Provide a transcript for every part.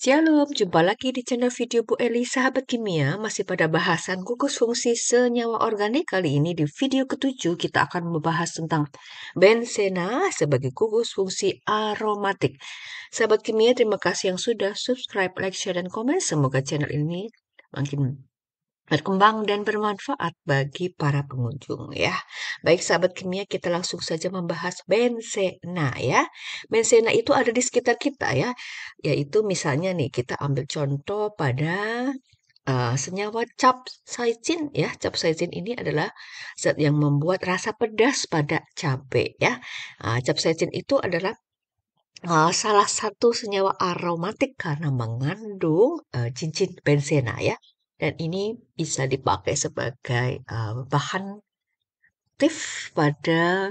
Shalom, jumpa lagi di channel video Bu Eli. Sahabat kimia, masih pada bahasan gugus fungsi senyawa organik. Kali ini di video ketujuh kita akan membahas tentang benzena sebagai gugus fungsi aromatik. Sahabat kimia, terima kasih yang sudah subscribe, like, share, dan komen. Semoga channel ini makin berkembang dan bermanfaat bagi para pengunjung ya. Baik sahabat kimia, kita langsung saja membahas benzena ya. Benzena itu ada di sekitar kita ya. Yaitu misalnya nih kita ambil contoh pada senyawa capsaicin ya. Capsaicin ini adalah zat yang membuat rasa pedas pada cabai ya. Capsaicin itu adalah salah satu senyawa aromatik karena mengandung cincin benzena ya. Dan ini bisa dipakai sebagai bahan aktif pada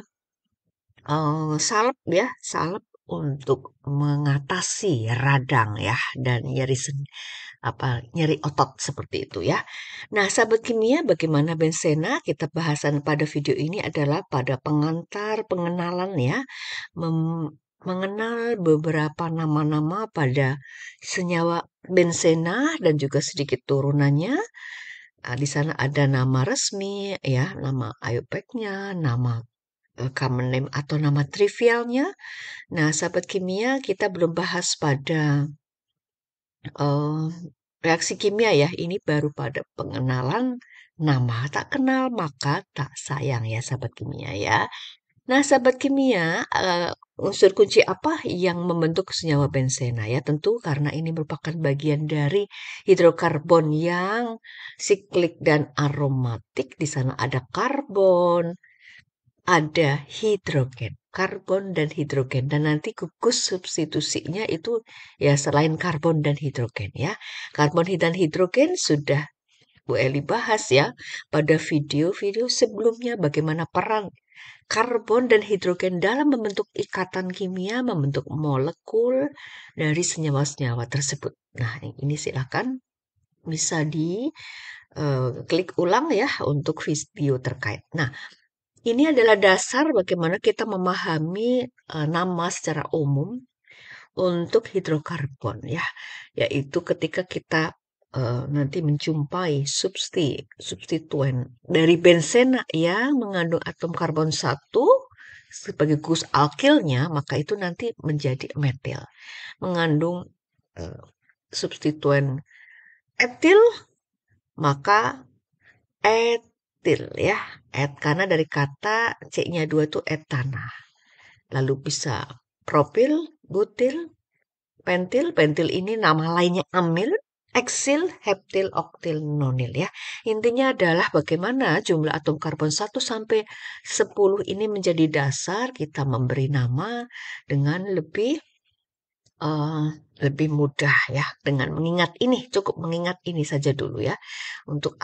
salep ya, salep untuk mengatasi radang ya dan nyeri otot seperti itu ya. Nah, sahabat kimia, bagaimana benzena? Kita bahasan pada video ini adalah pada pengantar pengenalan ya, mengenal beberapa nama-nama pada senyawa benzena dan juga sedikit turunannya. Di sana ada nama resmi ya, nama IUPAC-nya, nama common name atau nama trivialnya. Nah, sahabat kimia, kita belum bahas pada reaksi kimia ya. Ini baru pada pengenalan nama. Tak kenal maka tak sayang ya sahabat kimia ya. Nah, sahabat kimia, unsur kunci apa yang membentuk senyawa benzena ya? Tentu karena ini merupakan bagian dari hidrokarbon yang siklik dan aromatik. Di sana ada karbon, ada hidrogen, karbon dan hidrogen. Dan nanti gugus substitusinya itu ya selain karbon dan hidrogen ya. Karbon dan hidrogen sudah Bu Eli bahas ya pada video-video sebelumnya bagaimana peran karbon dan hidrogen dalam membentuk ikatan kimia, membentuk molekul dari senyawa-senyawa tersebut. Nah, ini silakan bisa di klik ulang ya untuk video terkait. Nah, ini adalah dasar bagaimana kita memahami nama secara umum untuk hidrokarbon ya, yaitu ketika kita nanti menjumpai substituen dari benzena yang mengandung atom karbon 1 sebagai gugus alkilnya, maka itu nanti menjadi metil, mengandung substituen etil, maka etil ya, karena dari kata C-nya 2 itu etana. Lalu bisa propil, butil, pentil. Pentil ini nama lainnya amil, eksil, heptil, oktil, nonil ya. Intinya adalah bagaimana jumlah atom karbon 1 sampai 10 ini menjadi dasar kita memberi nama dengan lebih mudah ya, dengan mengingat ini, cukup mengingat ini saja dulu ya. Untuk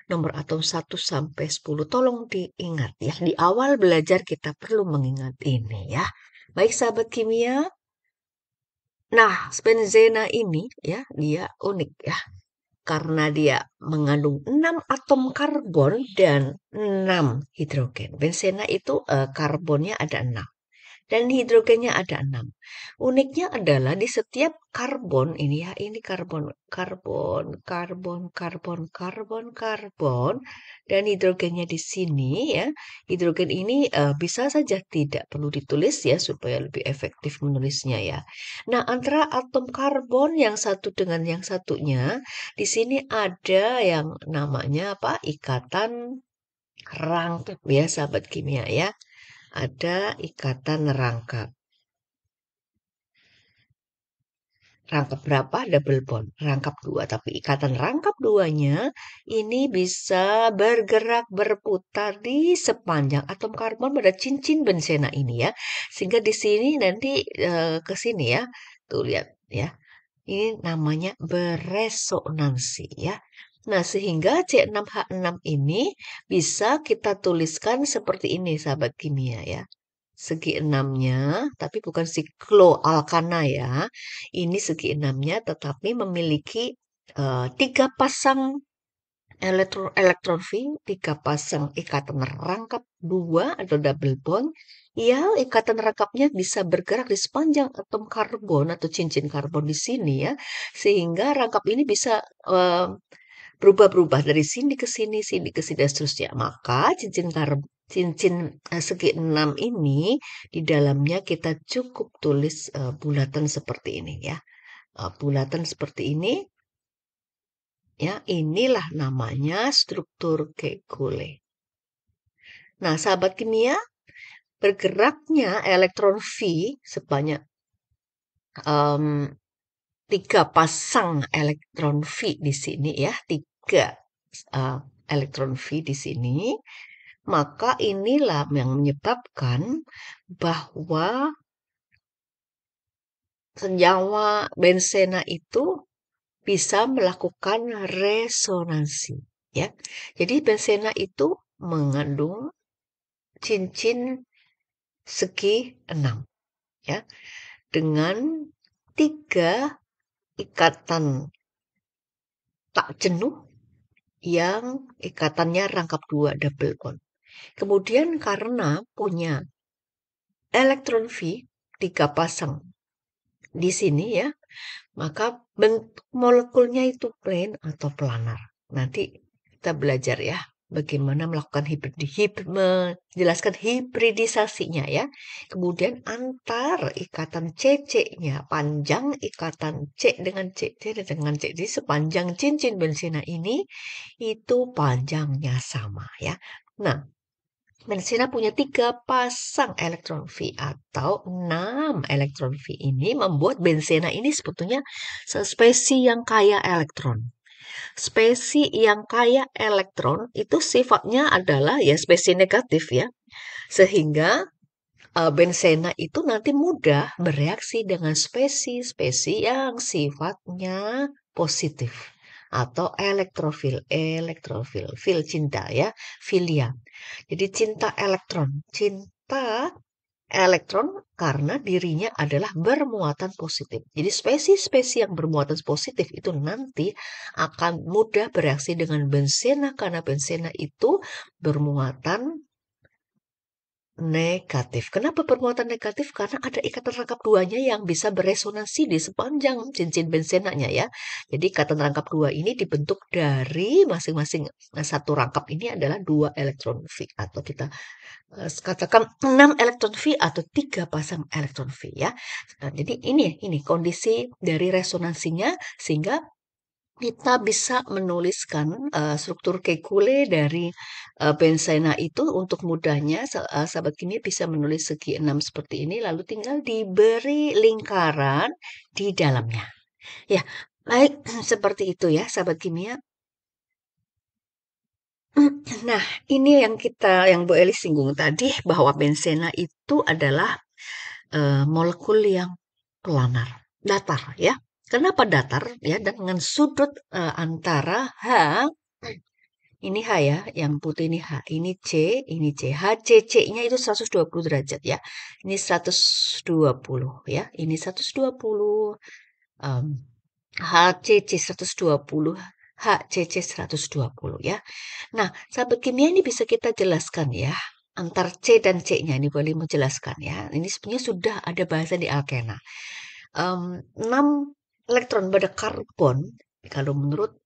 nomor atom 1 sampai 10 tolong diingat ya. Di awal belajar kita perlu mengingat ini ya. Baik sahabat kimia. Nah, benzena ini ya, dia unik ya. Karena dia mengandung 6 atom karbon dan 6 hidrogen. Benzena itu karbonnya ada 6. Dan hidrogennya ada 6. Uniknya adalah di setiap karbon ini ya, ini karbon, karbon, karbon, karbon, karbon, karbon, dan hidrogennya di sini ya. Hidrogen ini bisa saja tidak perlu ditulis ya supaya lebih efektif menulisnya ya. Nah, antara atom karbon yang satu dengan yang satunya, di sini ada yang namanya apa? Ikatan rangkap ya, sahabat kimia ya. Ada ikatan rangkap. Rangkap berapa? Double bond. Rangkap 2. Tapi ikatan rangkap 2-nya ini bisa bergerak berputar di sepanjang atom karbon pada cincin benzena ini ya. Sehingga di sini nanti ke sini ya. Tuh lihat ya. Ini namanya beresonansi ya. Nah, sehingga C6H6 ini bisa kita tuliskan seperti ini, sahabat kimia ya. Segi enamnya, tapi bukan sikloalkana ya. Ini segi enamnya tetapi memiliki 3 pasang elektron V, 3 pasang ikatan rangkap 2 atau double bond, Ya, ikatan rangkapnya bisa bergerak di sepanjang atom karbon atau cincin karbon di sini ya, sehingga rangkap ini bisa berubah-berubah dari sini ke sini dan seterusnya. Maka cincin segi enam ini di dalamnya kita cukup tulis bulatan seperti ini ya. Bulatan seperti ini ya, inilah namanya struktur Kekulé. Nah, sahabat kimia, bergeraknya elektron V sebanyak em, 3 pasang elektron V di sini ya, 3 elektron V di sini, maka inilah yang menyebabkan bahwa senyawa bensena itu bisa melakukan resonansi ya. Jadi bensena itu mengandung cincin segi 6 ya, dengan 3 ikatan tak jenuh yang ikatannya rangkap 2 double bond. Kemudian karena punya elektron V 3 pasang di sini ya, maka bentuk molekulnya itu plain atau planar. Nanti kita belajar ya bagaimana melakukan menjelaskan hibridisasinya ya. Kemudian antar ikatan CC-nya, panjang ikatan C dengan CC dan dengan C. Jadi sepanjang cincin bensina ini itu panjangnya sama ya. Nah, bensina punya 3 pasang elektron V atau 6 elektron V ini membuat bensina ini sebetulnya spesies yang kaya elektron. Spesies yang kaya elektron itu sifatnya adalah ya spesies negatif ya. Sehingga bensena itu nanti mudah bereaksi dengan spesies-spesies yang sifatnya positif atau elektrofil, fil cinta ya, filia. Jadi cinta elektron karena dirinya adalah bermuatan positif. Jadi spesies-spesies yang bermuatan positif itu nanti akan mudah bereaksi dengan bensena karena bensena itu bermuatan negatif. Kenapa bermuatan negatif? Karena ada ikatan rangkap duanya yang bisa beresonansi di sepanjang cincin bensenanya ya. Jadi ikatan rangkap dua ini dibentuk dari masing-masing satu rangkap ini adalah 2 elektron V atau kita katakan 6 elektron V atau 3 pasang elektron V ya. Jadi ini kondisi dari resonansinya sehingga kita bisa menuliskan struktur Kekulé dari bensena itu untuk mudahnya sahabat kimia bisa menulis segi 6 seperti ini lalu tinggal diberi lingkaran di dalamnya. Ya, baik seperti itu ya sahabat kimia. Nah, ini yang Bu Elis singgung tadi bahwa bensena itu adalah molekul yang planar, datar ya. Kenapa datar ya? Dengan sudut antara H, ini H ya, yang putih ini H, ini C. HCC-nya itu 120 derajat ya. Ini 120 ya, ini 120. em, HCC 120, HCC 120 ya. Nah, sahabat kimia ini bisa kita jelaskan ya. Antar C dan C-nya ini boleh menjelaskan ya. Ini sebenarnya sudah ada bahasa di alkena. 6 elektron pada karbon, kalau menurut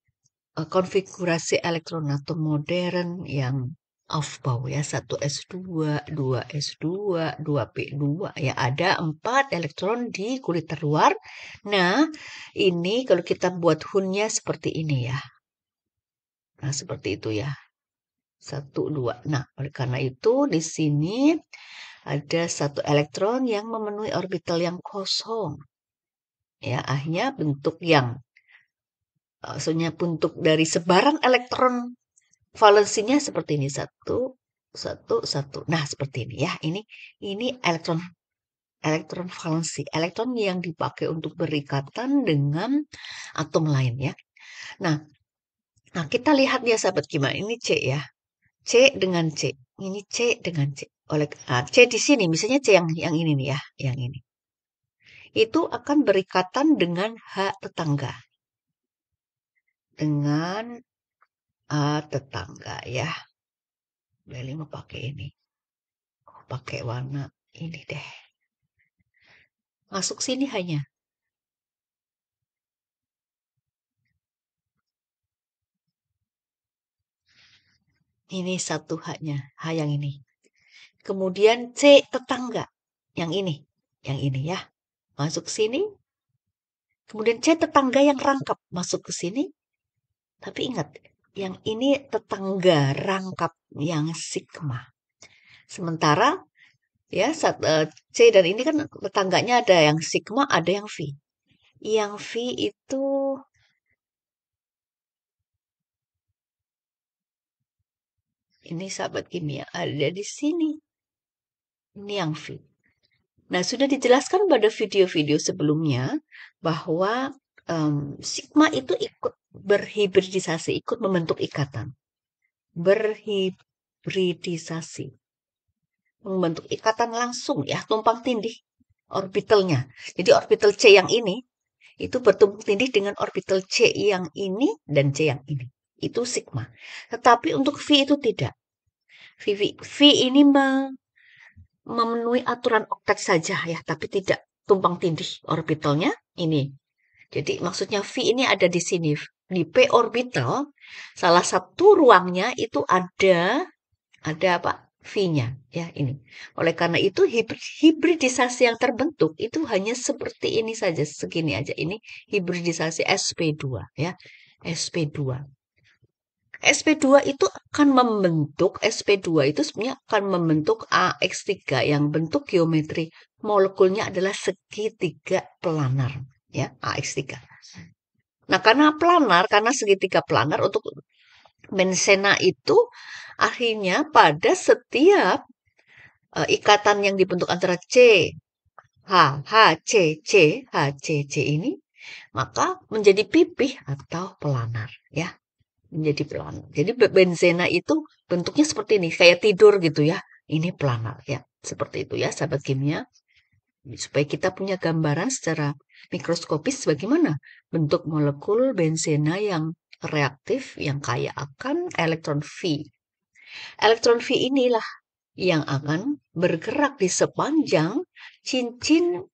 konfigurasi elektron atom modern yang Aufbau ya, 1s2, 2s2, 2p2 ya, ada 4 elektron di kulit terluar. Nah, ini kalau kita buat hunnya seperti ini ya. Nah, seperti itu ya. 1, 2. Nah, oleh karena itu di sini ada 1 elektron yang memenuhi orbital yang kosong. Ya, akhirnya bentuk yang maksudnya bentuk dari sebaran elektron valensinya seperti ini. Satu, satu, satu. Nah, seperti ini ya. Ini elektron elektron valensi. Elektron yang dipakai untuk berikatan dengan atom lain ya. Nah, kita lihat ya sahabat gimana. Ini C ya. C dengan C. Ini C dengan C. C di sini, misalnya C yang ini nih ya, yang ini. Itu akan berikatan dengan H tetangga. Dengan tetangga ya. Beli mau pakai ini. Pakai warna Ini deh. Masuk sini hanya. Ini satu haknya, H yang ini. Kemudian C tetangga, yang ini. Yang ini ya. Masuk sini. Kemudian C tetangga yang rangkap, masuk ke sini. Tapi ingat, yang ini tetangga rangkap yang sigma. Sementara ya C dan ini kan tetangganya ada yang sigma, ada yang V. Yang V itu ini sahabat kimia ada di sini. Ini yang V. Nah, sudah dijelaskan pada video-video sebelumnya bahwa sigma itu ikut berhibridisasi, ikut membentuk ikatan. Berhibridisasi. Membentuk ikatan langsung ya, tumpang tindih orbitalnya. Jadi orbital C yang ini itu bertumpang tindih dengan orbital C yang ini dan C yang ini. Itu sigma. Tetapi untuk V itu tidak. V ini memenuhi aturan oktet saja ya, tapi tidak tumpang tindih orbitalnya ini. Jadi maksudnya V ini ada di sini. Di P orbital, salah satu ruangnya itu ada apa? V-nya ya ini. Oleh karena itu hibridisasi yang terbentuk itu hanya seperti ini saja, segini aja. Ini hibridisasi sp2 ya. sp2. sp2 itu akan membentuk sp2 itu sebenarnya akan membentuk AX3 yang bentuk geometri molekulnya adalah segitiga planar ya, AX3. Nah, karena segitiga planar untuk benzena itu akhirnya pada setiap ikatan yang dibentuk antara C, H, H, C, C, H, C, C ini, maka menjadi pipih atau pelanar, ya. Menjadi pelanar. Jadi benzena itu bentuknya seperti ini, kayak tidur gitu ya. Ini pelanar, ya. Seperti itu ya, sahabat kimia. Supaya kita punya gambaran secara mikroskopis bagaimana bentuk molekul benzena yang reaktif, yang kaya akan elektron V. Elektron V inilah yang akan bergerak di sepanjang cincin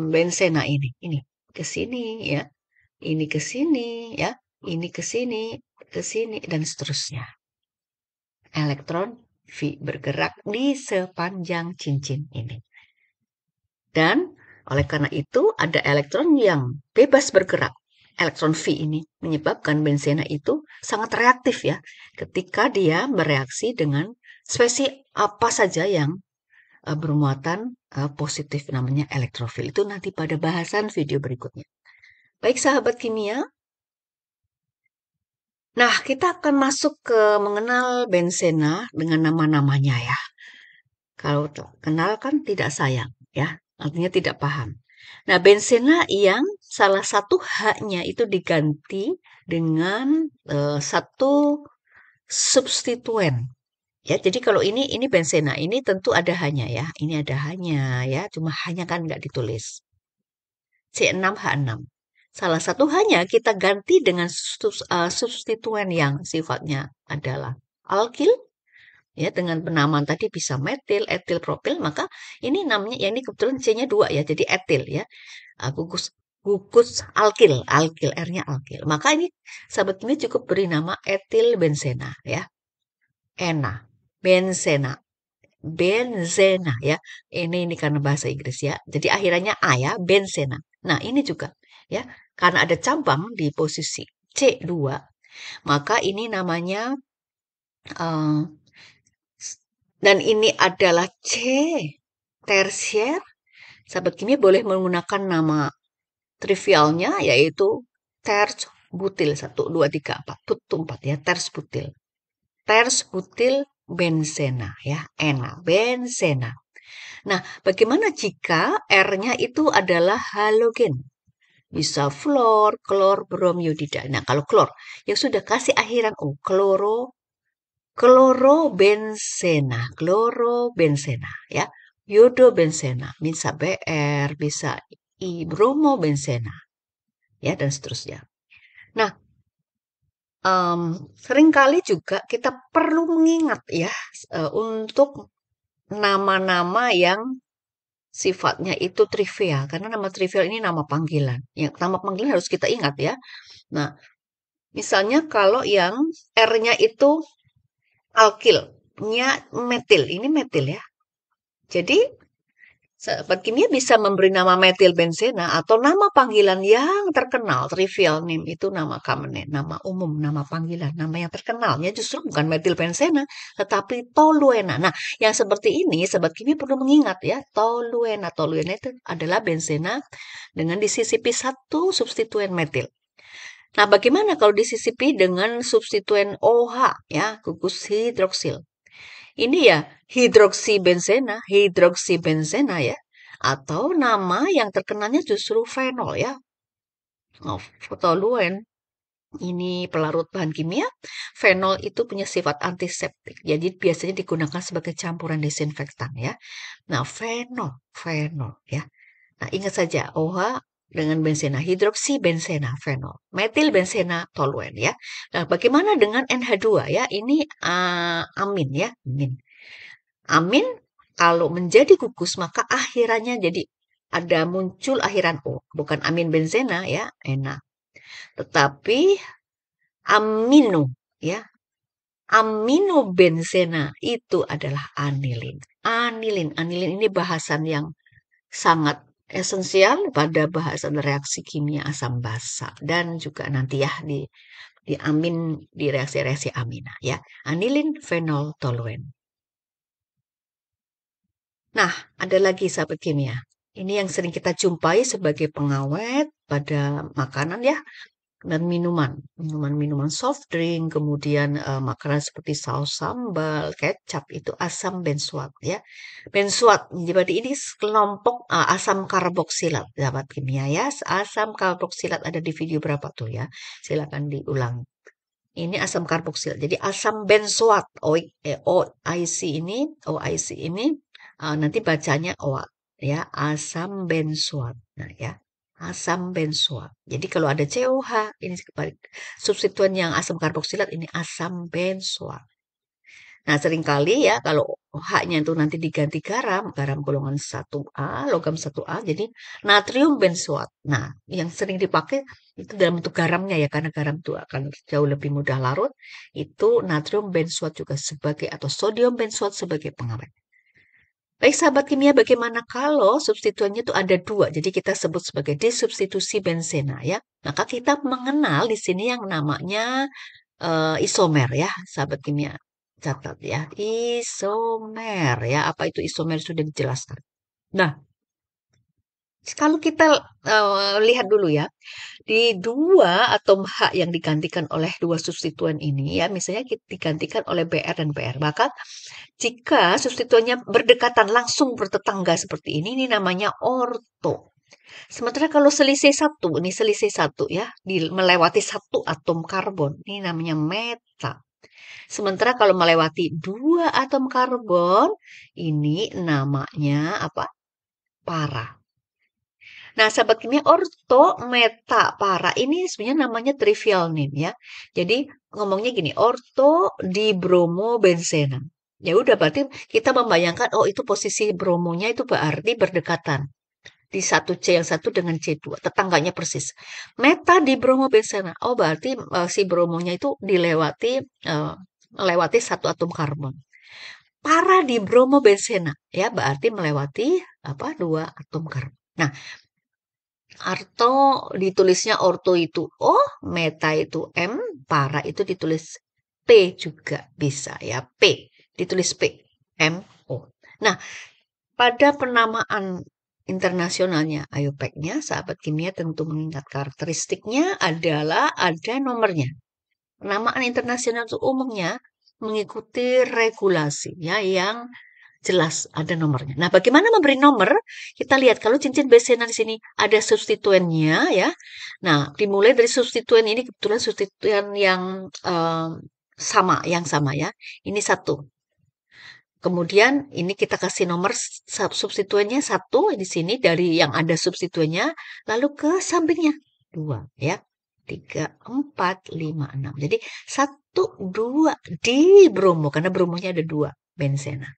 benzena ini. Ini ke sini ya, ini ke sini ya, ini ke sini, ke sini dan seterusnya. Elektron V bergerak di sepanjang cincin ini. Dan oleh karena itu ada elektron yang bebas bergerak. Elektron V ini menyebabkan benzena itu sangat reaktif ya ketika dia bereaksi dengan spesies apa saja yang bermuatan positif namanya elektrofil. Itu nanti pada bahasan video berikutnya. Baik sahabat kimia. Nah, kita akan masuk ke mengenal benzena dengan nama-namanya ya. Kalau kenal kan tidak sayang ya, artinya tidak paham. Nah, benzena yang salah satu haknya itu diganti dengan satu substituen. Ya, jadi kalau ini benzena, ini tentu ada hanya ya. Ini ada hanya ya, cuma hanya kan nggak ditulis. C6H6. Salah satu hanya kita ganti dengan substituen yang sifatnya adalah alkil ya dengan penamaan tadi bisa metil, etil, propil, maka ini namanya ya ini kebetulan C-nya 2 ya, jadi etil ya. Gugus gugus alkil, alkil R-nya alkil. Maka ini sahabat ini cukup beri nama etil benzena ya. Ena, benzena, benzena ya. Ini karena bahasa Inggris ya. Jadi akhirannya A ya, benzena. Nah, ini juga ya, karena ada cabang di posisi C2, maka ini namanya uh, dan ini adalah C tersier. Sahabat kimia boleh menggunakan nama trivialnya yaitu ters butil 1 2 3 4 butuh 4 ya, ters butil. Ters butil benzena ya, ena benzena. Nah, bagaimana jika R-nya itu adalah halogen? Bisa fluor, klor, brom, iodida. Nah, kalau klor, ya sudah kasih akhiran O, klorobenzena ya. Iodobenzena, bisa Br, bisa I, bromobenzena ya dan seterusnya. Nah, seringkali juga kita perlu mengingat ya untuk nama-nama yang sifatnya itu trivial. Karena nama trivial ini nama panggilan. Yang nama panggilan harus kita ingat ya. Nah, misalnya kalau yang R-nya itu alkil-nya metil. Ini metil ya. Jadi sahabat kimia bisa memberi nama metilbenzena atau nama panggilan yang terkenal, trivial name itu nama common name, nama umum, nama panggilan, nama yang terkenalnya justru bukan metilbenzena, tetapi toluena. Nah, yang seperti ini, sahabat kimia perlu mengingat ya, toluena. Toluena itu adalah benzena dengan disisipi satu substituen metil. Nah, bagaimana kalau disisipi dengan substituen OH ya, gugus hidroksil? Ini ya hidroksibenzena ya. Atau nama yang terkenalnya justru fenol ya. Oh, toluen. Ini pelarut bahan kimia. Fenol itu punya sifat antiseptik. Jadi biasanya digunakan sebagai campuran desinfektan ya. Nah, fenol ya. Nah, ingat saja OH dengan benzena, hidroksibenzena, fenol, metilbenzena, toluen ya. Nah, bagaimana dengan NH2 ya? Ini amin ya, amin. Amin kalau menjadi gugus maka akhirannya jadi ada muncul akhiran O, bukan amin benzena ya, enak. Tetapi amino ya, aminobenzena itu adalah anilin. Anilin ini bahasan yang sangat esensial pada bahasan reaksi kimia asam basa dan juga nanti ya di amin di reaksi-reaksi amina ya. Anilin, fenol, toluen. Nah, ada lagi sahabat kimia. Ini yang sering kita jumpai sebagai pengawet pada makanan ya dan minuman. Minuman soft drink, kemudian makanan seperti saus sambal, kecap itu asam benzoat ya. Benzoat, jadi ini kelompok asam karboksilat sahabat kimia ya. Asam karboksilat ada di video berapa tuh ya? Silakan diulang. Ini asam karboksilat. Jadi asam benzoat OIC ini nanti bacanya OA ya, asam benzoat. Nah ya, asam benzoat. Jadi kalau ada COH ini substituen yang asam karboksilat ini asam benzoat. Nah, seringkali ya kalau H-nya itu nanti diganti garam, garam golongan 1A, logam 1A, jadi natrium benzoat. Nah, yang sering dipakai itu dalam bentuk garamnya ya, karena garam itu akan jauh lebih mudah larut. Itu natrium benzoat juga sebagai, atau sodium benzoat sebagai pengawet. Baik sahabat kimia, bagaimana kalau substituennya itu ada dua, jadi kita sebut sebagai disubstitusi benzena ya. Maka kita mengenal di sini yang namanya isomer ya, sahabat kimia. Catat ya, isomer ya. Apa itu isomer sudah dijelaskan. Nah, kalau kita lihat dulu ya, di dua atom H yang digantikan oleh dua substituen ini ya, misalnya kita digantikan oleh Br dan Br. Maka jika substituennya berdekatan langsung bertetangga seperti ini namanya orto. Sementara kalau selisih satu ya, melewati satu atom karbon, ini namanya meta. Sementara kalau melewati dua atom karbon, ini namanya apa? Para. Nah, sahabat kimia, orto, meta, para ini sebenarnya namanya trivial name ya. Jadi ngomongnya gini, orto dibromobenzena. Ya udah berarti kita membayangkan oh itu posisi bromonya itu berarti berdekatan di satu C yang satu dengan C2, tetangganya persis. Meta di bromobenzena. Oh berarti si bromonya itu melewati satu atom karbon. Para di bromobenzena ya berarti melewati apa dua atom karbon. Nah, Arto ditulisnya orto itu O, meta itu M, para itu ditulis P juga bisa ya. P ditulis P, M, O. Nah, pada penamaan internasionalnya IUPAC-nya, sahabat kimia tentu mengingat karakteristiknya adalah ada nomornya. Penamaan internasional itu umumnya mengikuti regulasi ya yang jelas ada nomornya. Nah, bagaimana memberi nomor? Kita lihat kalau cincin besena di sini ada substituennya ya. Nah, dimulai dari substituen ini kebetulan substituen yang sama ya. Ini satu. Kemudian ini kita kasih nomor substituennya satu di sini dari yang ada substituennya, lalu ke sampingnya dua ya. 3, 4, 5, 6. Jadi 1, 2 di bromo karena bromonya ada 2 benzena.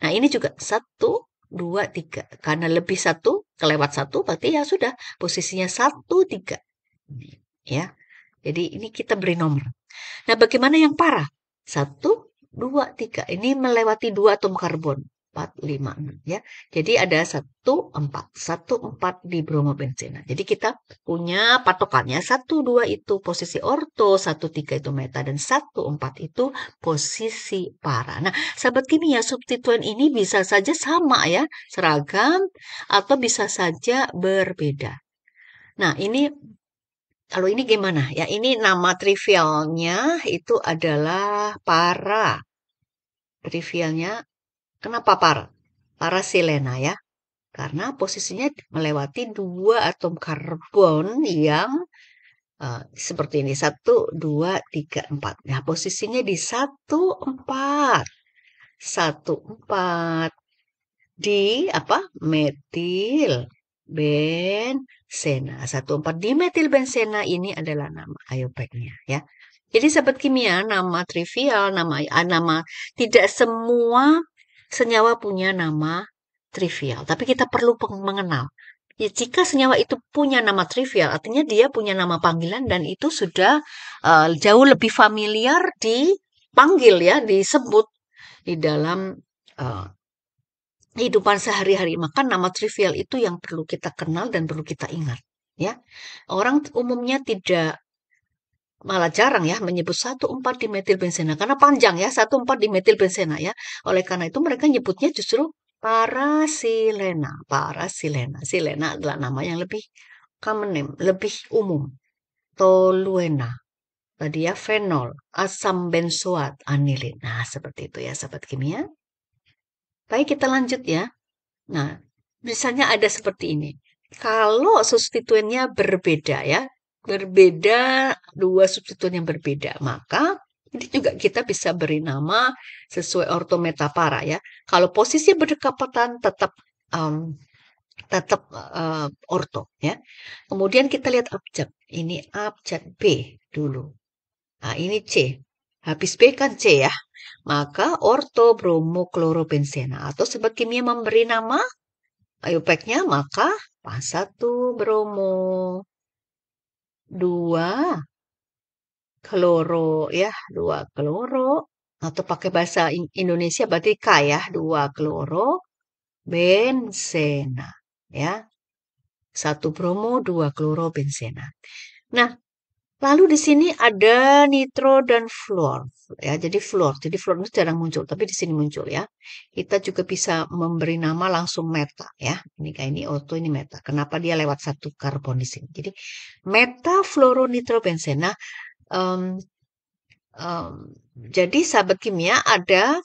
Nah, ini juga 1, 2, 3. Karena lebih satu, kelewat satu, berarti ya sudah posisinya 1, 3. Ya, jadi ini kita beri nomor. Nah, bagaimana yang parah? 1, 2, 3. Ini melewati 2 atom karbon. 4, 5, 6. Ya. Jadi ada 1, 4. 1, 4 di bromobenzena. Jadi kita punya patokannya. 1, 2 itu posisi orto. 1, 3 itu meta. Dan 1, 4 itu posisi para. Nah, sahabat kimia, substituen ini bisa saja sama ya. Seragam atau bisa saja berbeda. Nah, ini kalau ini gimana? Ya, ini nama trivialnya itu adalah para. Trivialnya, kenapa para? Para silena ya. Karena posisinya melewati 2 atom karbon yang seperti ini. 1, 2, 3, 4. Nah, posisinya di 1, 4. 1, 4. Di apa? Metil bensena. 1, 4 di metil bensena ini adalah nama iopeknya ya. Jadi sahabat kimia, nama trivial, nama tidak semua senyawa punya nama trivial, tapi kita perlu mengenal. Ya, jika senyawa itu punya nama trivial, artinya dia punya nama panggilan dan itu sudah jauh lebih familiar dipanggil ya, disebut di dalam uh, kehidupan sehari-hari. Maka nama trivial itu yang perlu kita kenal dan perlu kita ingat. Ya, orang umumnya tidak malah jarang ya menyebut 1, 4 dimetilbenzena karena panjang ya 1, 4 dimetilbenzena ya. Oleh karena itu mereka nyebutnya justru parasilena. Parasilena. Silena adalah nama yang lebih common name, lebih umum. Toluena. Tadi ya fenol, asam benzoat, anilin. Nah, seperti itu ya sahabat kimia. Baik, kita lanjut ya. Nah, misalnya ada seperti ini. Kalau substituennya berbeda ya, berbeda, 2 substituen yang berbeda, maka ini juga kita bisa beri nama sesuai ortometapara ya. Kalau posisi berdekatan tetap orto ya. Kemudian kita lihat abjad. Ini abjad B dulu. Nah, ini C. Habis B kan C ya. Maka orto bromoklorobenzena atau sebab kimia memberi nama IUPAC-nya maka pas 1 bromo, 2 kloro ya, 2 kloro atau pakai bahasa Indonesia berarti K ya, 2 kloro benzena ya. 1 bromo, 2 kloro benzena. Nah, lalu di sini ada nitro dan fluor ya. Jadi fluor itu jarang muncul, tapi di sini muncul ya. Kita juga bisa memberi nama langsung meta ya. Ini kayak ini orto, ini meta. Kenapa dia lewat 1 karbon di sini? Jadi metafluoronitrobenzena. em, em, jadi sahabat kimia ada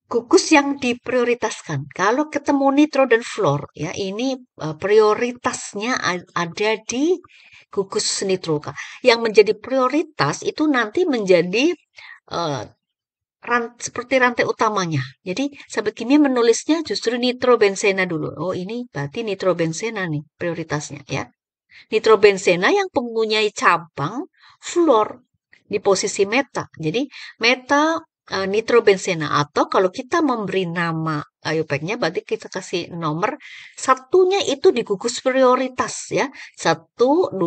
gugus yang diprioritaskan. Kalau ketemu nitro dan fluor, ya ini prioritasnya ada di gugus nitro. Yang menjadi prioritas itu nanti menjadi eh, seperti rantai utamanya. Jadi sahabat kimia menulisnya justru nitrobenzena dulu. Oh, ini berarti nitrobenzena nih prioritasnya ya. Nitrobenzena yang mempunyai cabang fluor di posisi meta. Jadi meta nitrobenzena atau kalau kita memberi nama IUPAC-nya berarti kita kasih nomor satunya itu di gugus prioritas ya. 1, 2,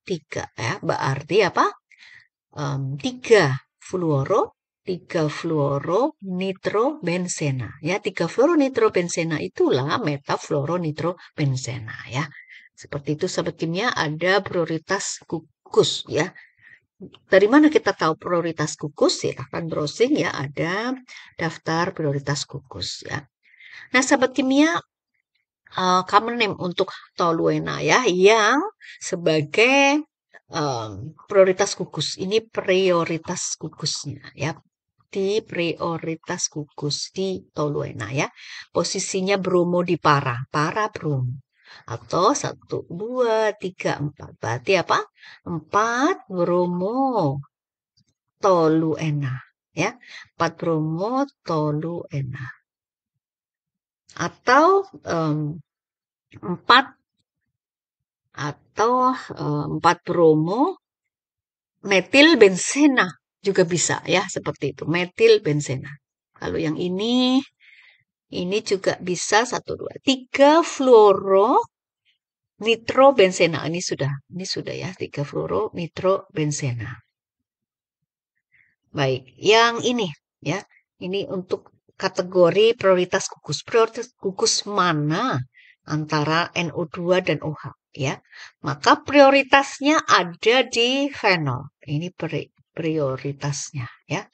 3 ya. Berarti apa? 3 fluoro, 3 fluoro nitrobenzena ya. 3 fluoro nitrobenzena itulah metafluoronitrobenzena ya. Seperti itu sahabat kimia ada prioritas gugus ya. Dari mana kita tahu prioritas gugus? Silahkan browsing ya, ada daftar prioritas gugus ya. Nah, sahabat kimia, common name untuk toluena ya, yang sebagai prioritas gugus. Ini prioritas gugusnya ya. Di prioritas gugus di toluena ya. Posisinya bromo di para, para bromo. Atau 1, 2, 3, 4. Berarti apa? 4 bromo toluena ya. 4 bromo toluena. Atau 4 atau 4 bromo metil benzena juga bisa ya seperti itu. Metil benzena. Kalau yang ini juga bisa 1, 2, 3 fluoro nitrobenzena. Ini sudah ya, 3 fluoro nitrobenzena. Baik, yang ini ya. Ini untuk kategori prioritas gugus. Prioritas gugus mana antara NO2 dan OH ya? Maka prioritasnya ada di fenol. Ini prioritasnya ya.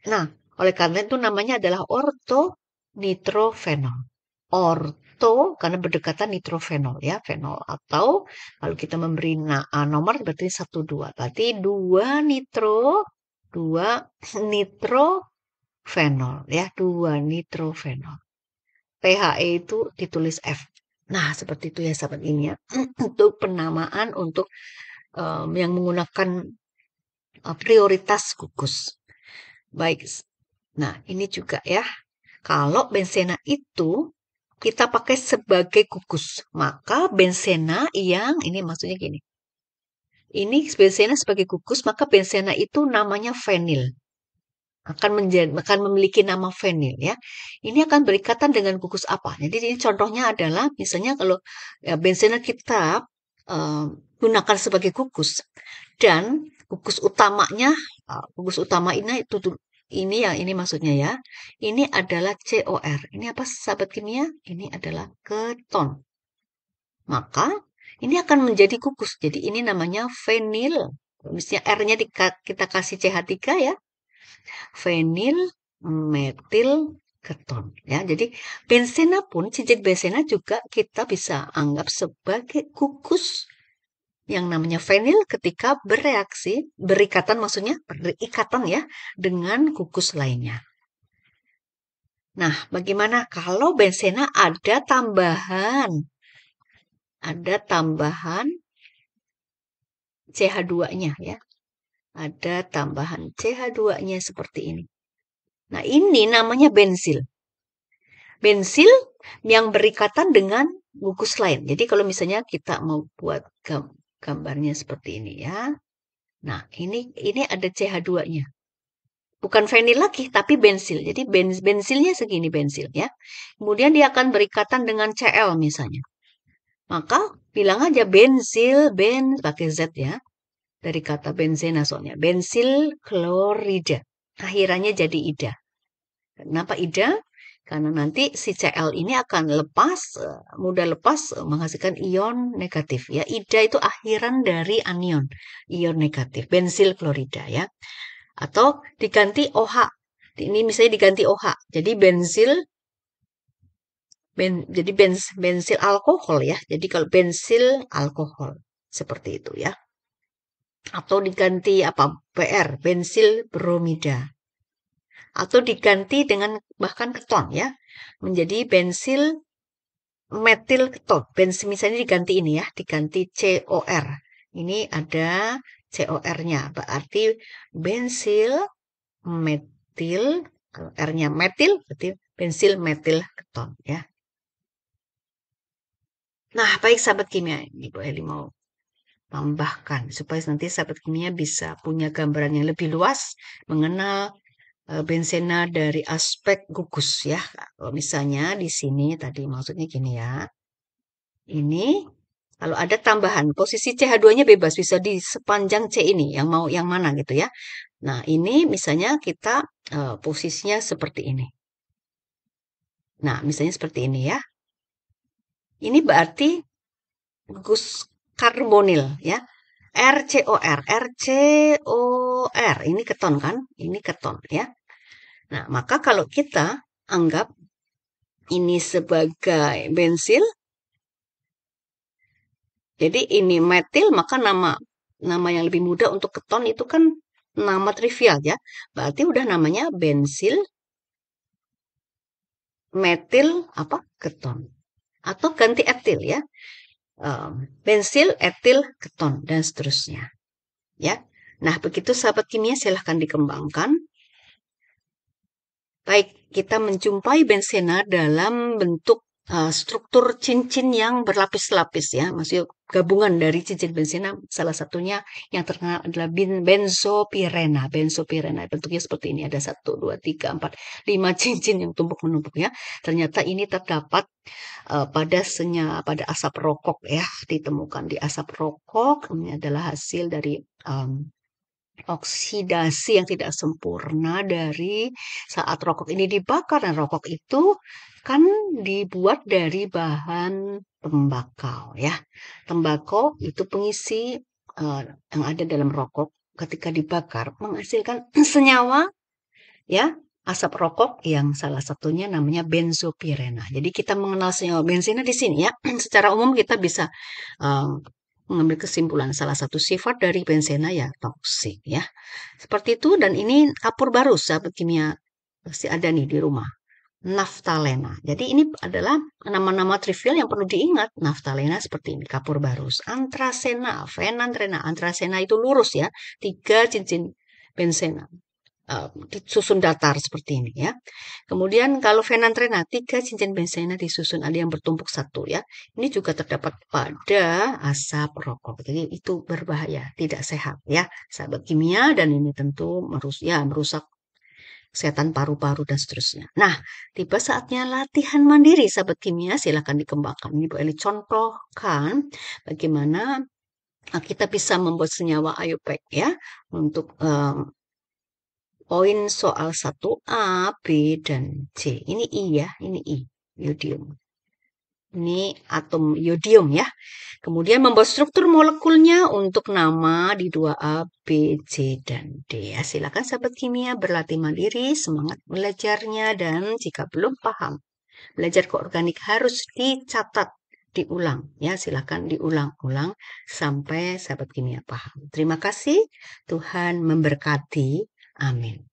Nah, oleh karena itu namanya adalah ortonitrofenol. Orto karena berdekatan nitrofenol ya, fenol, atau kalau kita memberi nomor berarti 1, 2. Berarti 2 nitrofenol ya, 2 nitrofenol. PHE itu ditulis F. Nah, seperti itu ya sahabat ini ya. Untuk penamaan untuk yang menggunakan prioritas gugus. Baik. Nah, ini juga ya. Kalau benzena itu kita pakai sebagai gugus, maka benzena yang ini maksudnya gini. Ini benzena sebagai gugus, maka benzena itu namanya fenil. Akan memiliki nama fenil ya. Ini akan berikatan dengan gugus apa? Jadi ini contohnya adalah misalnya kalau ya, benzena kita gunakan sebagai gugus dan gugus utamanya gugus utama ini maksudnya ya. Ini adalah COR. Ini apa sahabat kimia? Ini adalah keton. Maka ini akan menjadi gugus. Jadi ini namanya fenil. Misalnya R-nya kita kasih CH3 ya. Fenil metil keton ya. Jadi benzena pun cincin benzena juga kita bisa anggap sebagai gugus yang namanya fenil ketika berikatan ya dengan gugus lainnya. Nah, bagaimana kalau benzena ada tambahan CH2-nya ya. Ada tambahan CH2-nya seperti ini. Nah, ini namanya bensil. Bensil yang berikatan dengan gugus lain. Jadi kalau misalnya kita mau buat gambarnya seperti ini ya. Nah, ini ada CH2-nya. Bukan fenil lagi, tapi bensil. Jadi bensilnya segini bensil ya. Kemudian dia akan berikatan dengan Cl misalnya. Maka bilang aja bensil, pakai Z ya. Dari kata benzena soalnya. Bensil klorida. Akhirannya jadi ida. Kenapa ida? Karena nanti si Cl ini akan mudah lepas menghasilkan ion negatif ya. Ida itu akhiran dari anion, ion negatif, bensil klorida ya. Atau diganti OH. Ini misalnya diganti OH. Jadi bensil alkohol ya. Jadi kalau bensil alkohol seperti itu ya. Atau diganti apa? BR, bensil bromida. Atau diganti dengan bahkan keton ya. Menjadi bensil metil keton. Misalnya diganti ini ya, diganti COR. Ini ada COR-nya. Berarti bensil metil, kalau R-nya metil, berarti bensil metil keton ya. Nah, baik sahabat kimia, Ibu Eli mau tambahkan supaya nanti sahabat kimia bisa punya gambaran yang lebih luas mengenal benzena dari aspek gugus ya. Kalau misalnya di sini tadi maksudnya gini ya. Ini kalau ada tambahan posisi CH2-nya bebas bisa di sepanjang C ini yang mana gitu ya. Nah, ini misalnya kita posisinya seperti ini. Nah, misalnya seperti ini ya. Ini berarti gugus karbonil ya. RCOR. Ini keton kan? Ini keton ya. Nah, maka kalau kita anggap ini sebagai bensil, jadi ini metil, maka nama yang lebih mudah untuk keton itu kan nama trivial ya. Berarti udah namanya bensil metil keton. Atau ganti etil ya. Bensil, etil, keton dan seterusnya. Ya. Nah, begitu sahabat kimia silahkan dikembangkan. Baik, kita menjumpai benzena dalam bentuk struktur cincin yang berlapis-lapis ya, maksudnya gabungan dari cincin benzena, salah satunya yang terkenal adalah benzopirena. Benzopirena bentuknya seperti ini, ada 1, 2, 3, 4, 5 cincin yang tumpuk menumpuk ya. Ternyata ini terdapat pada asap rokok ya, ditemukan di asap rokok. Ini adalah hasil dari oksidasi yang tidak sempurna dari saat rokok ini dibakar. Dan rokok itu kan dibuat dari bahan tembakau ya. Tembakau itu pengisi yang ada dalam rokok ketika dibakar menghasilkan senyawa ya, asap rokok yang salah satunya namanya benzopirena. Jadi kita mengenal senyawa benzena di sini ya. Secara umum kita bisa um, mengambil kesimpulan salah satu sifat dari benzena ya toksik ya. Seperti itu, dan ini kapur baru sahabat kimia pasti ada nih di rumah. Naftalena. Jadi ini adalah nama-nama trivial yang perlu diingat. Naftalena seperti ini, kapur barus. Antrasena, fenantrena. Antrasena itu lurus ya, 3 cincin benzena. Disusun datar seperti ini ya. Kemudian kalau fenantrena, 3 cincin benzena disusun, ada yang bertumpuk satu ya. Ini juga terdapat pada asap rokok. Jadi itu berbahaya, tidak sehat ya, sahabat kimia, dan ini tentu merusak kesehatan paru-paru dan seterusnya. Nah, tiba saatnya latihan mandiri, sahabat kimia, silakan dikembangkan. Ini Bu Eli contohkan bagaimana kita bisa membuat senyawa IUPAC ya, untuk poin soal 1A, B, dan C. Ini I ya, ini I, yodium. Ini atom yodium ya. Kemudian membuat struktur molekulnya untuk nama di 2A, B, C, dan D. Ya, silakan sahabat kimia berlatih mandiri, semangat belajarnya, dan jika belum paham, belajar keorganik harus dicatat, diulang. Ya, silakan diulang-ulang sampai sahabat kimia paham. Terima kasih, Tuhan memberkati. Amin.